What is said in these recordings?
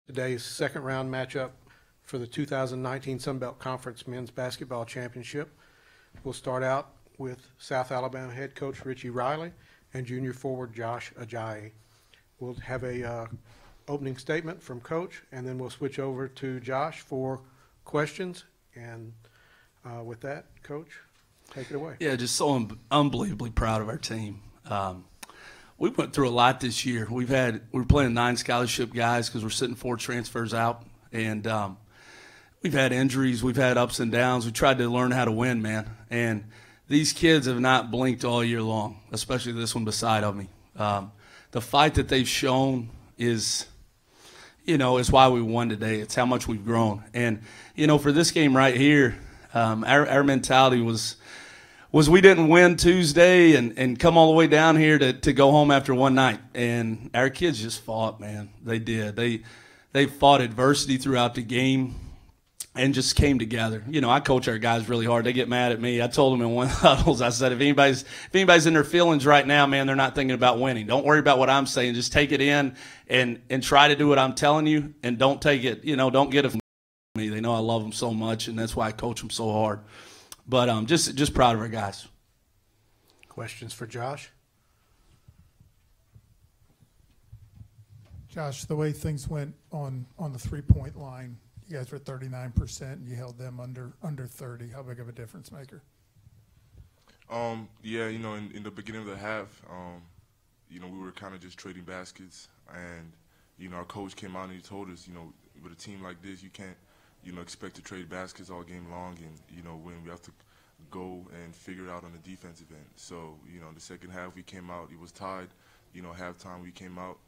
Today's second round matchup for the 2019 Sun Belt Conference Men's Basketball Championship. We'll start out with South Alabama head coach Richie Riley and junior forward Josh Ajayi. We'll have a opening statement from Coach, and then we'll switch over to Josh for questions. And with that, Coach, take it away. Yeah, just so unbelievably proud of our team. We went through a lot this year. We're playing 9 scholarship guys because we're sitting 4 transfers out, and we've had injuries, we've had ups and downs. We tried to learn how to win, man. And these kids have not blinked all year long, especially this one beside of me. The fight that they've shown is why we won today. It's how much we've grown. And for this game right here, our mentality was we didn't win Tuesday and come all the way down here to go home after one night. And our kids just fought, man. They did. They fought adversity throughout the game and just came together. I coach our guys really hard. They get mad at me. I told them in one of the huddles, I said, if anybody's in their feelings right now, man, they're not thinking about winning. Don't worry about what I'm saying. Just take it in and try to do what I'm telling you, and don't take it, don't get it from me. They know I love them so much, and that's why I coach them so hard. But just proud of our guys. Questions for Josh? Josh, the way things went on the three-point line, you guys were 39%, and you held them under 30. How big of a difference maker? Yeah, in the beginning of the half, we were kind of just trading baskets, and our coach came out and he told us, with a team like this, you can't, expect to trade baskets all game long, and when we have to go and figure it out on the defensive end. So the second half we came out, it was tied. Halftime we came out,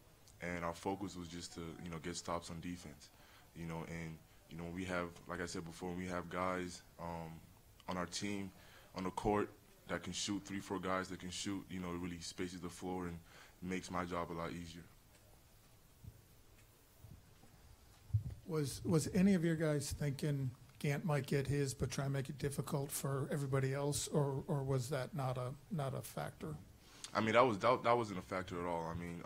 and our focus was just to get stops on defense. And we have, like I said before, we have guys on our team on the court that can shoot, 3-4 guys that can shoot. It really spaces the floor and makes my job a lot easier. Was any of your guys thinking Gant might get his, but try and make it difficult for everybody else, or was that not a factor? I mean, that wasn't a factor at all. I mean,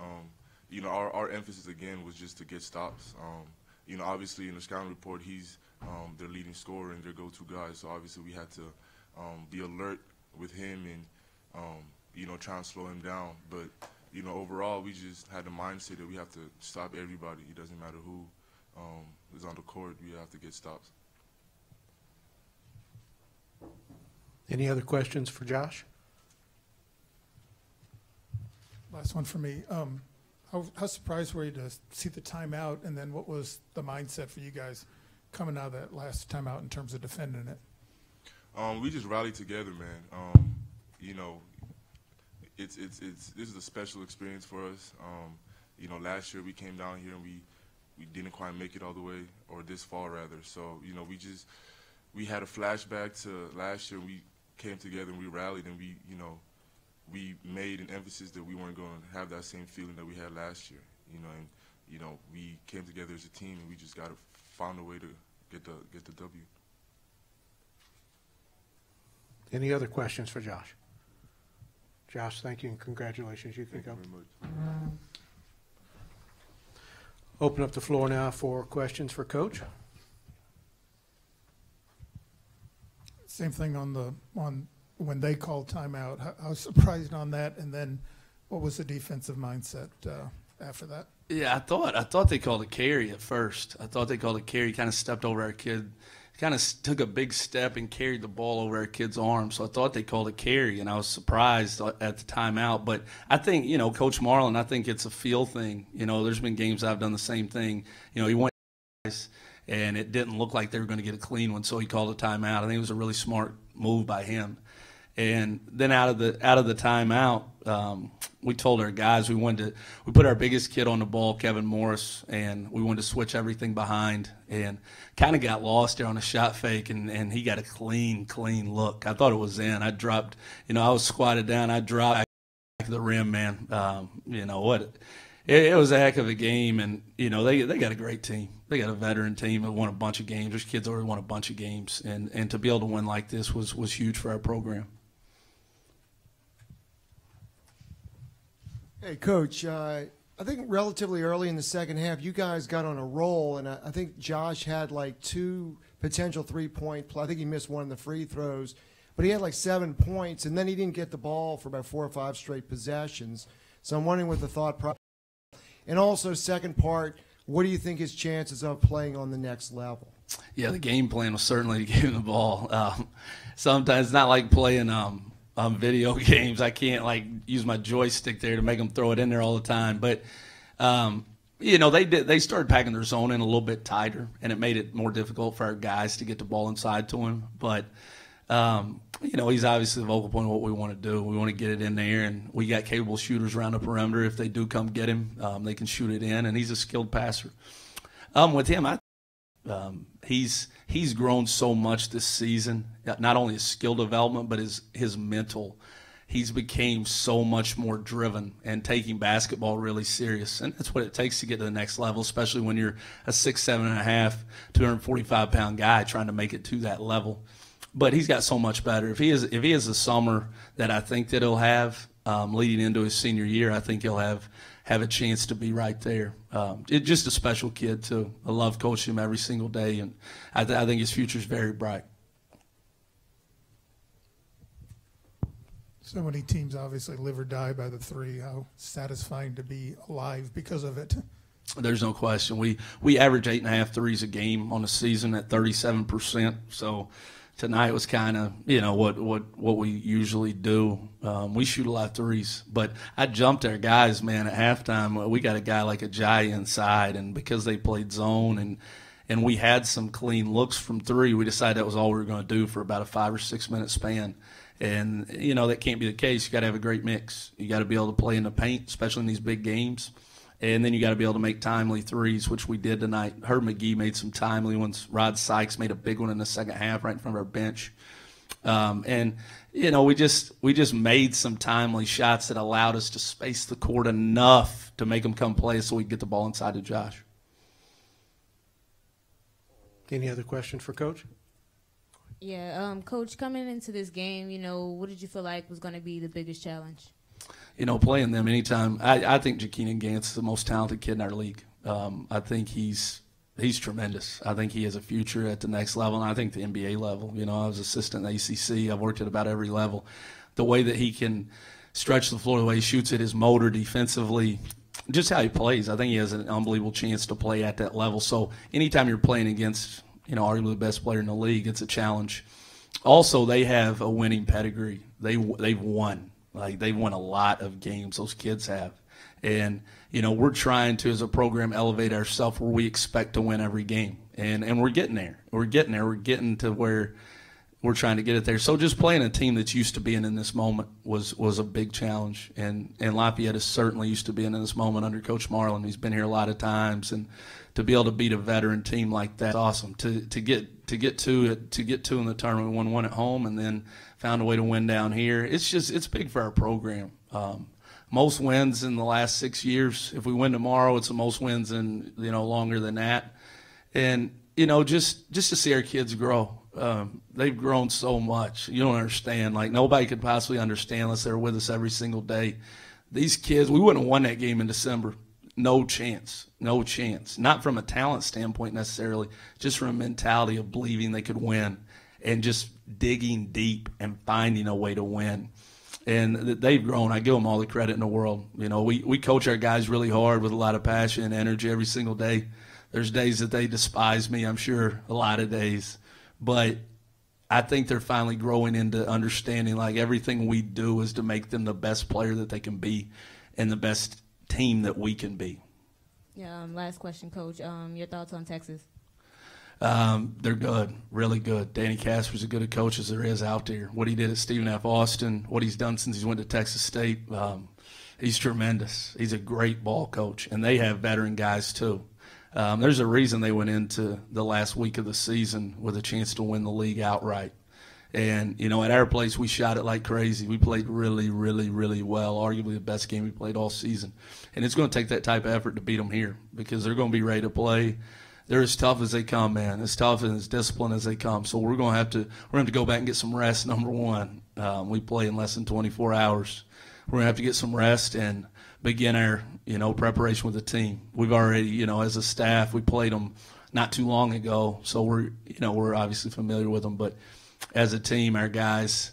our emphasis again was just to get stops. Obviously in the scouting report, he's their leading scorer and their go-to guy. So obviously we had to be alert with him and try and slow him down. But overall, we just had the mindset that we have to stop everybody. It doesn't matter who is on the court. We have to get stops. Any other questions for Josh? Last one for me. How surprised were you to see the timeout, and then what was the mindset for you guys coming out of that last timeout in terms of defending it? We just rallied together, man. This is a special experience for us. Last year we came down here and we didn't quite make it all the way, or this fall rather. So we had a flashback to last year. We came together and we rallied, and we made an emphasis that we weren't going to have that same feeling that we had last year, and we came together as a team, and we just got to find a way to get the W. Any other questions for Josh? Josh, thank you and congratulations. You can go. Thank you very much. Open up the floor now for questions for Coach. Same thing on when they called timeout. How surprised on that, and then what was the defensive mindset after that? Yeah, I thought they called a carry at first. I thought they called a carry. Kind of stepped over our kid, kind of took a big step and carried the ball over our kid's arm. So I thought they called a carry, and I was surprised at the timeout. But I think Coach Marlin, I think it's a feel thing. There's been games I've done the same thing. He went and it didn't look like they were going to get a clean one, so he called a timeout. I think it was a really smart move by him. And then out of the timeout, we told our guys we put our biggest kid on the ball, Kevin Morris, and we wanted to switch everything behind, and kind of got lost there on a shot fake, and he got a clean look. I thought it was in. I dropped, I was squatted down. I dropped back to the rim, man. It was a heck of a game, and they got a great team. They got a veteran team that won a bunch of games. There's kids already won a bunch of games, and to be able to win like this was huge for our program. Hey, Coach, I think relatively early in the second half, you guys got on a roll, and I think Josh had like 2 potential 3-point play. I think he missed one of the free throws, but he had like 7 points, and then he didn't get the ball for about 4 or 5 straight possessions. So I'm wondering what the thought process. And also, second part, what do you think his chances of playing on the next level? Yeah, the game plan was certainly to give him the ball. Sometimes it's not like playing video games. I can't like use my joystick there to make them throw it in there all the time. But they started packing their zone in a little bit tighter, and it made it more difficult for our guys to get the ball inside to him. But he's obviously the vocal point of what we want to do. We want to get it in there, and we got capable shooters around the perimeter. If they do come get him, they can shoot it in, and he's a skilled passer. With him, he's grown so much this season. Not only his skill development, but his mental. He's became so much more driven and taking basketball really serious, and that's what it takes to get to the next level, especially when you're a 6'7.5", 245-pound guy trying to make it to that level. But he's got so much better. If he has the summer that I think that he'll have leading into his senior year, I think he'll have a chance to be right there. Just a special kid too. I love coaching him every single day, and I think his future is very bright. So many teams obviously live or die by the three. How satisfying to be alive because of it. There's no question. We average 8.5 threes a game on the season at 37%. So tonight was kind of what we usually do. We shoot a lot of threes, but I jumped our guys, man. At halftime, we got a guy like Ajayi inside, and because they played zone and we had some clean looks from three, we decided that was all we were going to do for about a 5 or 6 minute span. And that can't be the case. You got to have a great mix. You got to be able to play in the paint, especially in these big games. And then you got to be able to make timely threes, which we did tonight. Herb McGee made some timely ones. Rod Sykes made a big one in the second half right in front of our bench. We just made some timely shots that allowed us to space the court enough to make them come play so we could get the ball inside to Josh. Any other questions for Coach? Yeah, Coach, coming into this game, what did you feel like was going to be the biggest challenge? Playing them anytime. I think Jakeenan Gantz is the most talented kid in our league. I think he's tremendous. I think he has a future at the next level, and I think the NBA level. I was assistant in the ACC. I've worked at about every level. The way that he can stretch the floor, the way he shoots it, his motor defensively, just how he plays, I think he has an unbelievable chance to play at that level. So anytime you're playing against, arguably the best player in the league, it's a challenge. Also, they have a winning pedigree. They've won. They've won a lot of games, those kids have. And, we're trying to, as a program, elevate ourselves where we expect to win every game. And we're getting there. We're getting to where we're trying to get it there. So just playing a team that's used to being in this moment was a big challenge. And Lafayette is certainly used to being in this moment under Coach Marlin. He's been here a lot of times. And to be able to beat a veteran team like that is awesome. To get two in the tournament, we won one at home and then found a way to win down here. It's big for our program. Most wins in the last 6 years. If we win tomorrow, it's the most wins in longer than that. And just to see our kids grow. They've grown so much. You don't understand. Nobody could possibly understand unless they were with us every single day. These kids, we wouldn't have won that game in December. No chance. Not from a talent standpoint necessarily, just from a mentality of believing they could win and just digging deep and finding a way to win. And they've grown. I give them all the credit in the world. We coach our guys really hard with a lot of passion and energy every single day. There's days that they despise me, I'm sure, a lot of days. But I think they're finally growing into understanding everything we do is to make them the best player that they can be and the best team that we can be. Yeah. Last question, Coach. Your thoughts on Texas? They're good, really good. Danny Casper's as good a coach as there is out there. What he did at Stephen F. Austin, what he's done since he went to Texas State, he's tremendous. He's a great ball coach, and they have veteran guys too. There's a reason they went into the last week of the season with a chance to win the league outright. And, at our place, we shot it like crazy. We played really, really, really well, arguably the best game we played all season. And it's going to take that type of effort to beat them here because they're going to be ready to play. They're as tough as they come, man, as tough and as disciplined as they come. So we're going to have to go back and get some rest, number one. We play in less than 24 hours. We're going to have to get some rest and begin our, preparation with the team. We've already, as a staff, we played them not too long ago, so we're obviously familiar with them. But as a team, our guys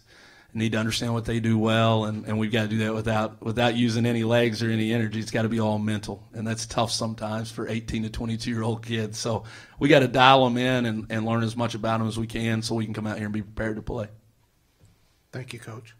need to understand what they do well, and we've got to do that without using any legs or any energy. It's got to be all mental, and that's tough sometimes for 18 to 22-year-old kids. So we got to dial them in and learn as much about them as we can so we can come out here and be prepared to play. Thank you, Coach.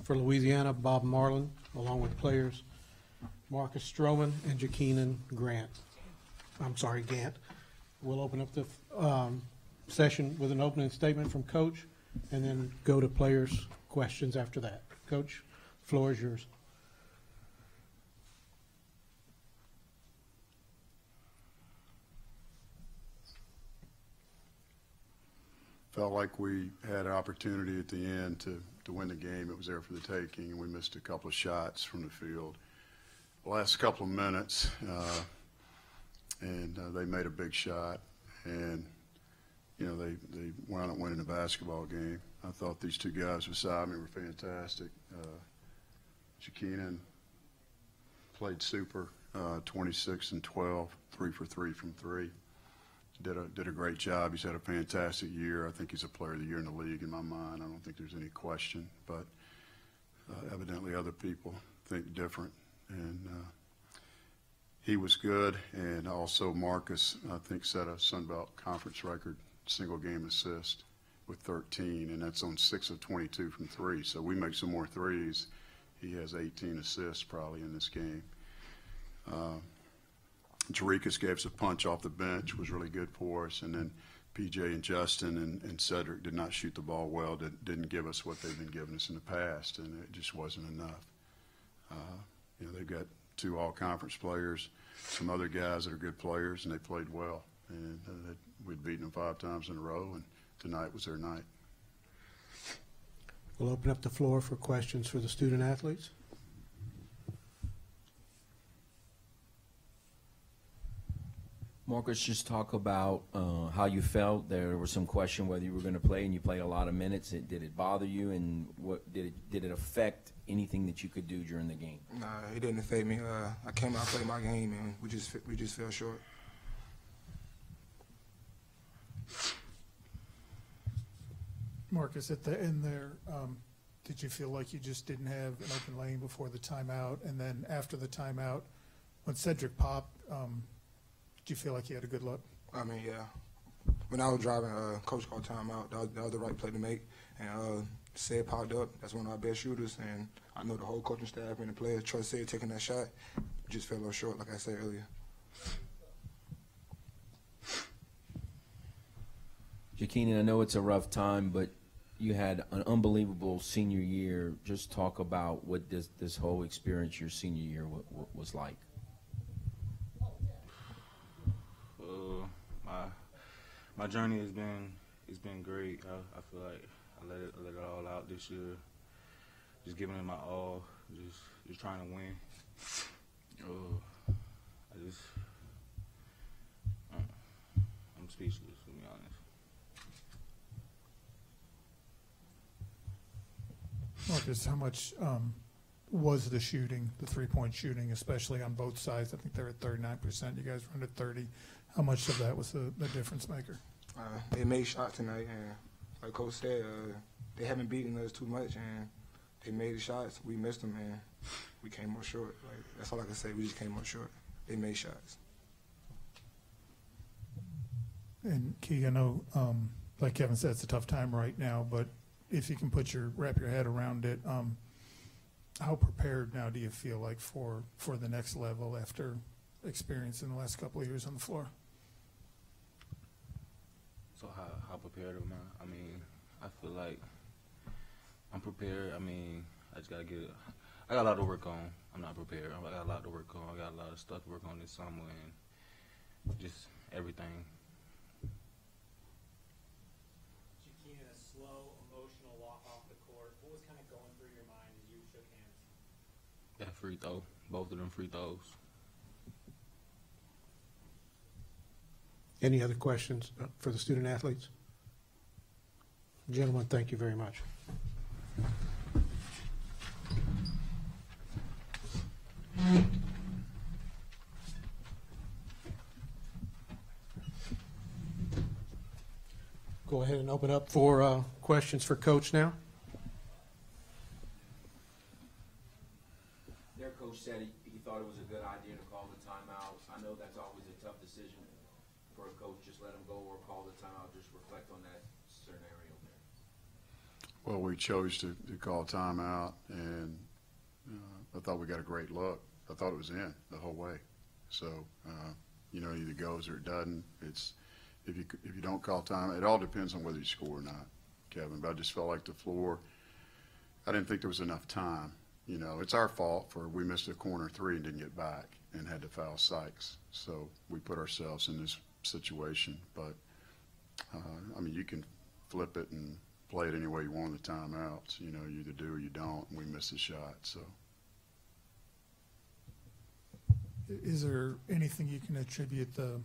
For Louisiana, Bob Marlin, along with players Marcus Stroman and Gant. We'll open up the session with an opening statement from Coach and then go to players' questions after that. Coach, the floor is yours. Felt like we had an opportunity at the end to win the game. It was there for the taking, and we missed a couple of shots from the field. The last couple of minutes, and they made a big shot, and you know they wound up winning the basketball game. I thought these two guys beside me were fantastic. Jakeenan played super, 26 and 12, 3 for 3 from 3. Did a great job. He's had a fantastic year. I think he's a player of the year in the league in my mind. I don't think there's any question, but evidently other people think different. And he was good, and also Marcus, I think, set a Sun Belt Conference record single game assist with 13, and that's on 6 of 22 from 3. So we make some more threes. He has 18 assists probably in this game. Jarikas gave us a punch off the bench, was really good for us, and then PJ and Justin and Cedric did not shoot the ball well, didn't give us what they've been giving us in the past, and it just wasn't enough. You know, they've got 2 all-conference players, some other guys that are good players, and they played well. And we'd beaten them 5 times in a row, and tonight was their night. We'll open up the floor for questions for the student athletes. Marcus, just talk about how you felt. There was some question whether you were going to play, and you played a lot of minutes. Did it bother you, and what did it affect anything that you could do during the game? Nah, it didn't affect me. I came out, played my game, and we just fell short. Marcus, at the end there, did you feel like you just didn't have an open lane before the timeout? And then after the timeout, when Cedric popped, did you feel like you had a good look? I mean, yeah. When I was driving, Coach called timeout. That was the right play to make. And Sid popped up. That's one of our best shooters. And I know the whole coaching staff and the players trust Sid taking that shot. Just fell a little short, like I said earlier. Jakeenan, I know it's a rough time, but you had an unbelievable senior year. Just talk about what this whole experience, your senior year, was like. My journey has been great. I feel like I let it all out this year. Just giving it my all. Just trying to win. I'm speechless, to be honest. Marcus, how much was the shooting, the three-point shooting, especially on both sides? I think they're at 39%. You guys were at 30%. How much of that was the difference maker? They made shots tonight, and like Coach said, they haven't beaten us too much, and they made the shots. We missed them, and we came up short. Like, that's all I can say. We just came up short. They made shots. And Key, I know, like Kevin said, it's a tough time right now, but if you can wrap your head around it, how prepared now do you feel like for the next level after experience in the last couple of years on the floor? So how prepared am I? I mean, I feel like I'm prepared. I mean, I just got to I got a lot to work on. I'm not prepared. I got a lot to work on. I got a lot of stuff to work on this summer and just everything. Jakeenan, a slow, emotional walk off the court. What was kind of going through your mind as you shook hands? That free throw, both of them free throws. Any other questions for the student athletes? Gentlemen, thank you very much. Go ahead and open up for questions for Coach now. Their coach said he thought it was a good idea to call the timeout. I know that's always a tough decision for a coach, just let him go or call the timeout. Just reflect on that scenario there. Well, we chose to call timeout, and I thought we got a great look. I thought it was in the whole way. So, either goes or it doesn't. It's if you don't call time, it all depends on whether you score or not, Kevin. But I just felt like the floor, I didn't think there was enough time. It's our fault for we missed a corner three and didn't get back and had to foul Sykes. So we put ourselves in this situation. But, you can flip it and play it any way you want in the timeouts. You either do or you don't, and we missed a shot. So. Is there anything you can attribute the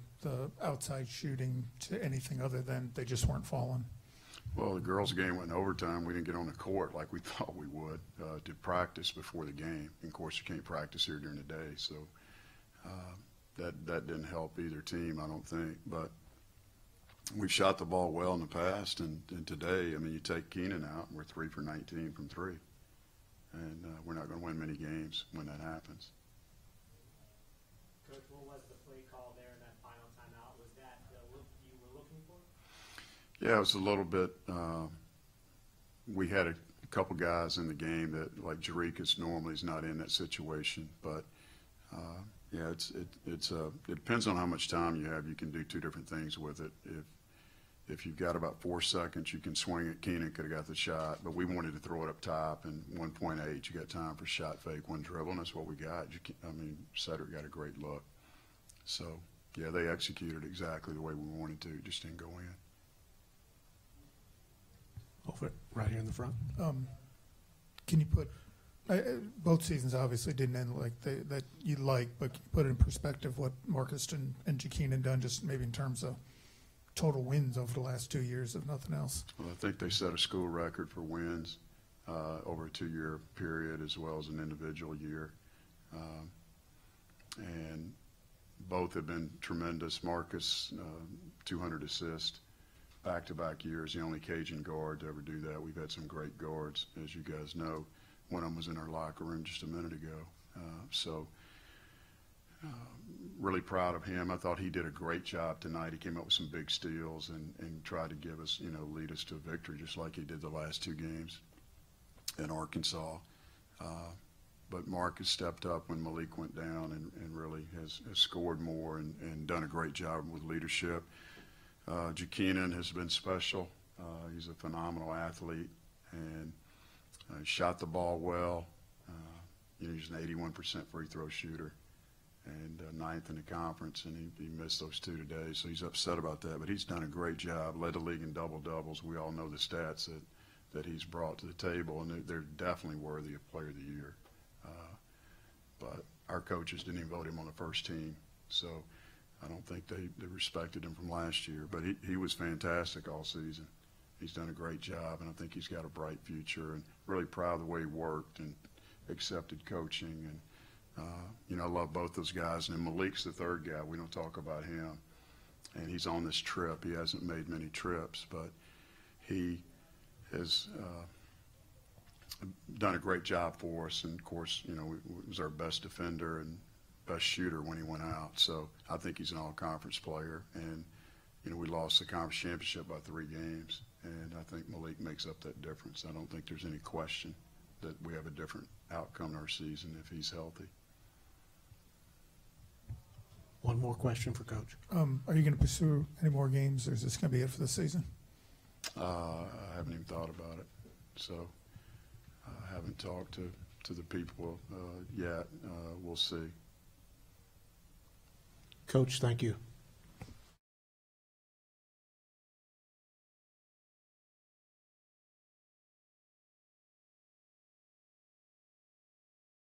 outside shooting to anything other than they just weren't falling? Well, the girls' game went in overtime. We didn't get on the court like we thought we would to practice before the game. And of course, you can't practice here during the day, so that didn't help either team, I don't think. But we've shot the ball well in the past, and today, you take Keenan out, and we're 3 for 19 from three. And we're not going to win many games when that happens. Coach, what was the play call there in that final timeout? Was that the look you were looking for? Yeah, it was a little bit. We had a couple guys in the game that, like Jerikas, normally is not in that situation. But it depends on how much time you have. You can do two different things with it. If you've got about 4 seconds, you can swing it. Keenan could have got the shot, but we wanted to throw it up top. And 1.8, you got time for shot fake, one dribble, and that's what we got. Cedric got a great look. So, yeah, they executed exactly the way we wanted to. It just didn't go in. Over right here in the front. Can you put both seasons obviously didn't end like that you like, but can you put it in perspective what Marcus and Jakeenan done, just maybe in terms of total wins over the last 2 years, if nothing else? Well, I think they set a school record for wins over a 2-year period as well as an individual year. And both have been tremendous. Marcus, 200 assists, back-to-back years, the only Cajun guard to ever do that. We've had some great guards, as you guys know. One of them was in our locker room just a minute ago. Really proud of him. I thought he did a great job tonight. He came up with some big steals and tried to give us, lead us to a victory just like he did the last 2 games in Arkansas. But Mark has stepped up when Malik went down and really has scored more and done a great job with leadership. Jakeenan has been special. He's a phenomenal athlete and shot the ball well. He's an 81% free throw shooter and 9th in the conference, and he missed those 2 today, so he's upset about that. But he's done a great job, led the league in double-doubles. We all know the stats that he's brought to the table, and they're definitely worthy of Player of the Year. But our coaches didn't even vote him on the first team, so I don't think they respected him from last year. But he was fantastic all season. He's done a great job, and I think he's got a bright future, and really proud of the way he worked and accepted coaching. And I love both those guys. And then Malik's the third guy. We don't talk about him. And he's on this trip. He hasn't made many trips, but he has done a great job for us. And, of course, he was our best defender and best shooter when he went out. So I think he's an all-conference player. And, we lost the conference championship by 3 games. And I think Malik makes up that difference. I don't think there's any question that we have a different outcome in our season if he's healthy. One more question for Coach. Are you going to pursue any more games, or is this going to be it for the season? I haven't even thought about it. So I haven't talked to the people yet. We'll see. Coach, thank you.